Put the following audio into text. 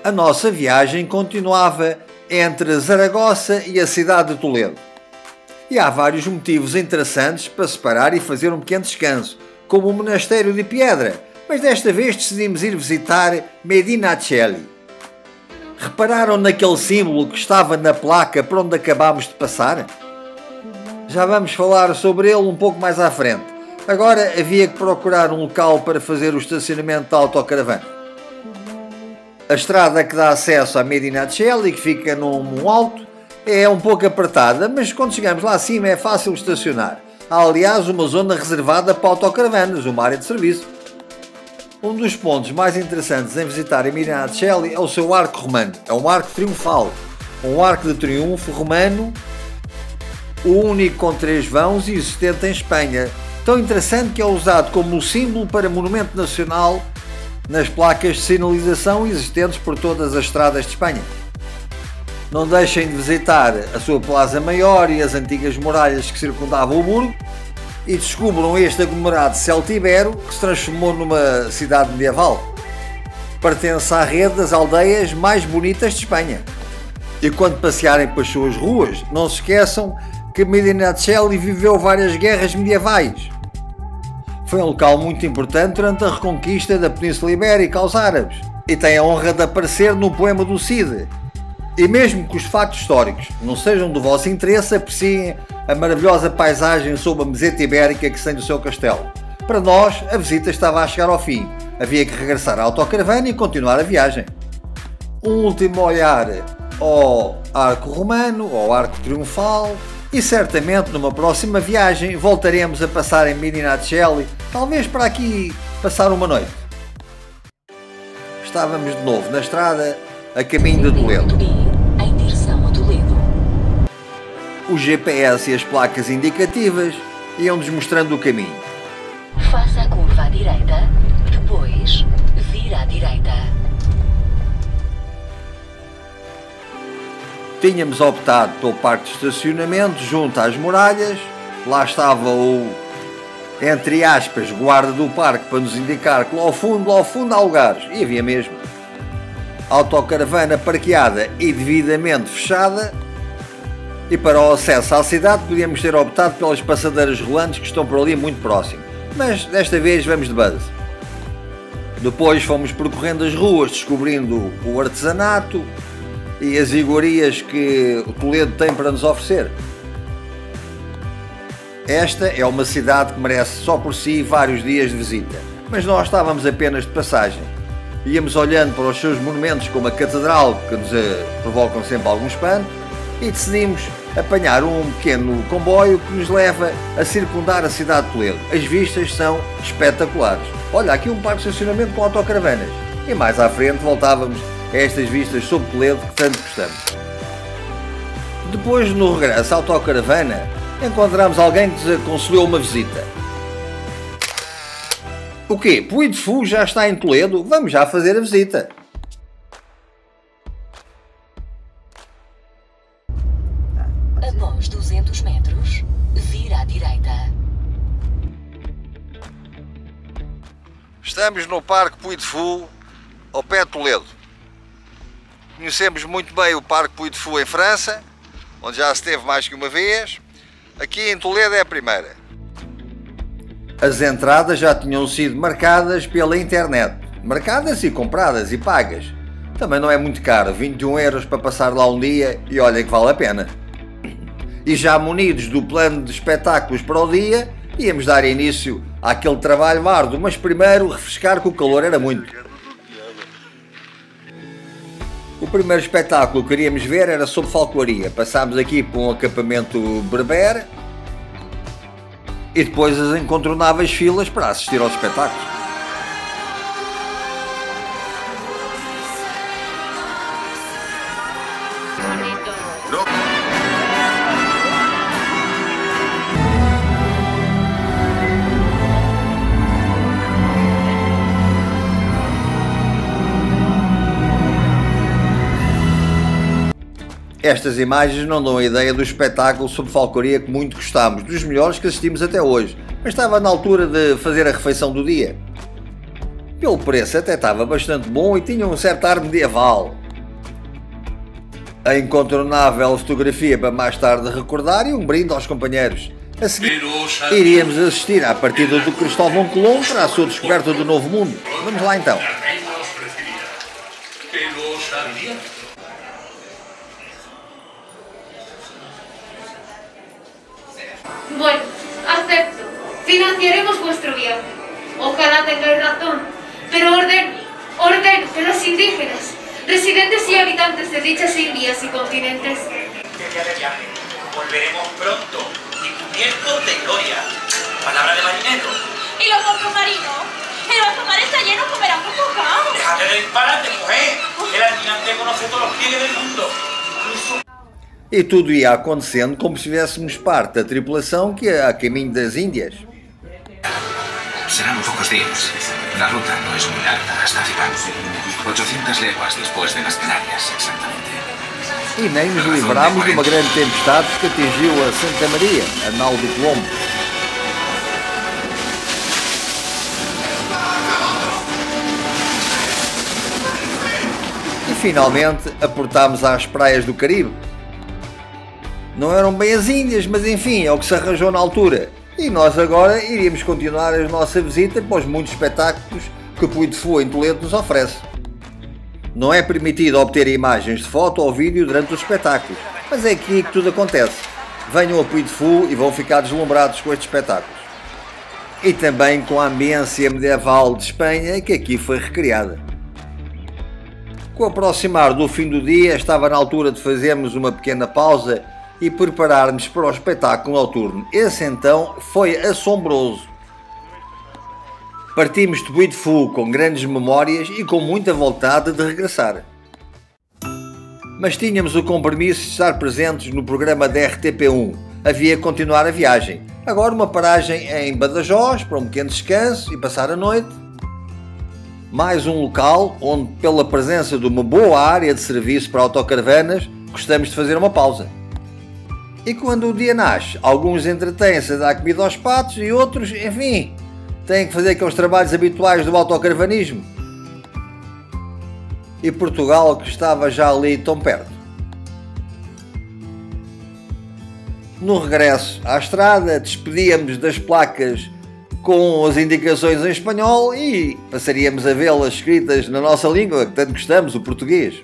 A nossa viagem continuava entre Zaragoza e a cidade de Toledo. E há vários motivos interessantes para se parar e fazer um pequeno descanso, como o Monastério de Piedra, mas desta vez decidimos ir visitar Medinaceli. Repararam naquele símbolo que estava na placa por onde acabámos de passar? Já vamos falar sobre ele um pouco mais à frente. Agora havia que procurar um local para fazer o estacionamento da autocaravana. A estrada que dá acesso a Medinaceli, que fica num alto, é um pouco apertada, mas quando chegamos lá acima é fácil estacionar. Há, aliás, uma zona reservada para autocaravanas, uma área de serviço. Um dos pontos mais interessantes em visitar a Medinaceli é o seu arco romano. É um arco triunfal, um arco de triunfo romano, o único com 3 vãos e existente em Espanha. Tão interessante que é usado como símbolo para monumento nacional nas placas de sinalização existentes por todas as estradas de Espanha. Não deixem de visitar a sua Plaza Maior e as antigas muralhas que circundavam o burgo e descubram este aglomerado celtibero que se transformou numa cidade medieval. Pertence à rede das aldeias mais bonitas de Espanha. E quando passearem pelas suas ruas, não se esqueçam que Medinaceli viveu várias guerras medievais. Foi um local muito importante durante a reconquista da Península Ibérica aos árabes e tem a honra de aparecer no poema do Cid. E mesmo que os factos históricos não sejam do vosso interesse, apreciem a maravilhosa paisagem sob a meseta ibérica que tem do seu castelo. Para nós, a visita estava a chegar ao fim. Havia que regressar à autocaravana e continuar a viagem. Um último olhar ao Arco Romano, ao Arco Triunfal, e certamente numa próxima viagem voltaremos a passar em Medinaceli, talvez para aqui passar uma noite. Estávamos de novo na estrada a caminho de Toledo. Em direção a Toledo. O GPS e as placas indicativas iam-nos mostrando o caminho. Faça a curva à direita, depois vira à direita. Tínhamos optado pelo parque de estacionamento junto às muralhas. Lá estava o, entre aspas, guarda do parque para nos indicar que lá ao fundo há lugares. E havia mesmo. Autocaravana parqueada e devidamente fechada. E para o acesso à cidade podíamos ter optado pelas passadeiras rolantes que estão por ali muito próximo. Mas desta vez vamos de bus. Depois fomos percorrendo as ruas, descobrindo o artesanato e as iguarias que o Toledo tem para nos oferecer. Esta é uma cidade que merece só por si vários dias de visita, mas nós estávamos apenas de passagem. Íamos olhando para os seus monumentos como a Catedral, que nos provocam sempre algum espanto, e decidimos apanhar um pequeno comboio que nos leva a circundar a cidade de Toledo. As vistas são espetaculares. Olha, aqui um parque de estacionamento com autocaravanas. E mais à frente voltávamos a estas vistas sobre Toledo que tanto gostamos. Depois, no regresso à autocaravana, encontramos alguém que nos aconselhou uma visita. O quê? Puy de Fou já está em Toledo? Vamos já fazer a visita. Após 200 metros, vira à direita. Estamos no Parque Puy de Fou, ao pé de Toledo. Conhecemos muito bem o Parque Puy de Fou em França, onde já se esteve mais que uma vez. Aqui em Toledo é a primeira. As entradas já tinham sido marcadas pela internet. Marcadas e compradas e pagas. Também não é muito caro, 21 € para passar lá um dia e olha que vale a pena. E já munidos do plano de espetáculos para o dia, íamos dar início àquele trabalho árduo, mas primeiro refrescar que o calor era muito. O primeiro espetáculo que queríamos ver era sobre falcoaria. Passámos aqui por um acampamento berber e depois as incontornáveis filas para assistir aos espetáculos. Estas imagens não dão a ideia do espetáculo sobre falcoaria que muito gostámos, dos melhores que assistimos até hoje, mas estava na altura de fazer a refeição do dia. Pelo preço até estava bastante bom e tinha um certo ar medieval. A incontornável fotografia para mais tarde recordar e um brinde aos companheiros. A seguir, iríamos assistir à partida do Cristóvão Colombo para a sua descoberta do Novo Mundo. Vamos lá então. Bueno, acepto. Financiaremos vuestro viaje. Ojalá tengáis razón. Pero ordeno que los indígenas, residentes y habitantes de dichas indias y continentes, volveremos pronto y cubiertos de gloria. Palabra de marinero. ¿Y los otros marinos? El alta mar está lleno, comerán con bocado. Déjate de disparate, mujer. El almirante conoce todos los pliegues del mundo. Incluso... E tudo ia acontecendo como se estivéssemos parte da tripulação que ia a caminho das Índias. Serán pocos días. La ruta no es muy larga hasta Zipán. 800 leguas después de las Canarias, exactamente. E nem nos livrámos de uma grande tempestade que atingiu a Santa Maria, a nau do Colombo. E finalmente aportámos às praias do Caribe. Não eram bem as Índias, mas enfim, é o que se arranjou na altura. E nós agora iríamos continuar a nossa visita para os muitos espetáculos que o Puy de Fou em Toledo nos oferece. Não é permitido obter imagens de foto ou vídeo durante os espetáculos, mas é aqui que tudo acontece. Venham a Puy de Fou e vão ficar deslumbrados com estes espetáculos. E também com a ambiência medieval de Espanha que aqui foi recriada. Com o aproximar do fim do dia, estava na altura de fazermos uma pequena pausa e preparar-nos para o espetáculo noturno. Esse então foi assombroso. Partimos de Puy de Fou com grandes memórias e com muita vontade de regressar. Mas tínhamos o compromisso de estar presentes no programa da RTP1. Havia que continuar a viagem. Agora uma paragem em Badajoz para um pequeno descanso e passar a noite. Mais um local onde, pela presença de uma boa área de serviço para autocaravanas, gostamos de fazer uma pausa. E quando o dia nasce, alguns entretêm-se a dar comida aos patos e outros, enfim, têm que fazer aqueles trabalhos habituais do autocaravanismo. E Portugal, que estava já ali tão perto. No regresso à estrada, despedíamos das placas com as indicações em espanhol e passaríamos a vê-las escritas na nossa língua, que tanto gostamos, o português.